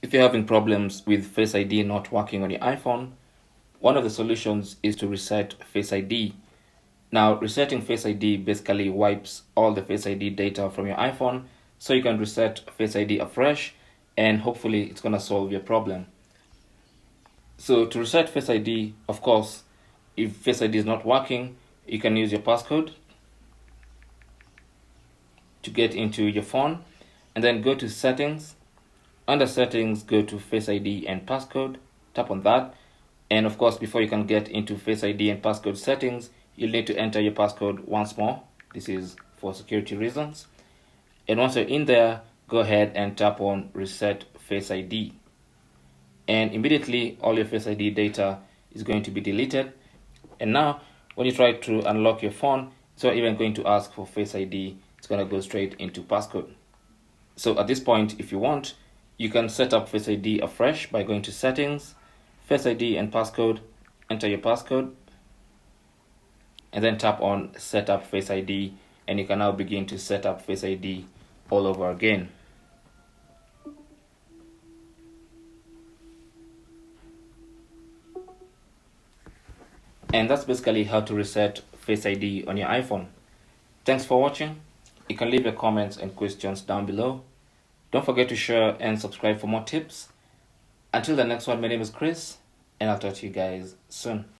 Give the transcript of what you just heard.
If you're having problems with Face ID not working on your iPhone, one of the solutions is to reset Face ID. Now, resetting Face ID basically wipes all the Face ID data from your iPhone, so you can reset Face ID afresh, and hopefully it's going to solve your problem. So to reset Face ID, of course, if Face ID is not working, you can use your passcode to get into your phone, and then go to settings. Under settings, go to Face ID and passcode, tap on that, and of course before you can get into Face ID and passcode settings, you'll need to enter your passcode once more. This is for security reasons. And once you're in there, go ahead and tap on Reset Face ID. And immediately all your Face ID data is going to be deleted. And now when you try to unlock your phone, it's not even going to ask for Face ID. It's going to go straight into passcode. So at this point, if you want, you can set up Face ID afresh by going to settings, Face ID and passcode, enter your passcode, and then tap on set up Face ID, and you can now begin to set up Face ID all over again. And that's basically how to reset Face ID on your iPhone. Thanks for watching. You can leave your comments and questions down below. Don't forget to share and subscribe for more tips. Until the next one, my name is Chris, and I'll talk to you guys soon.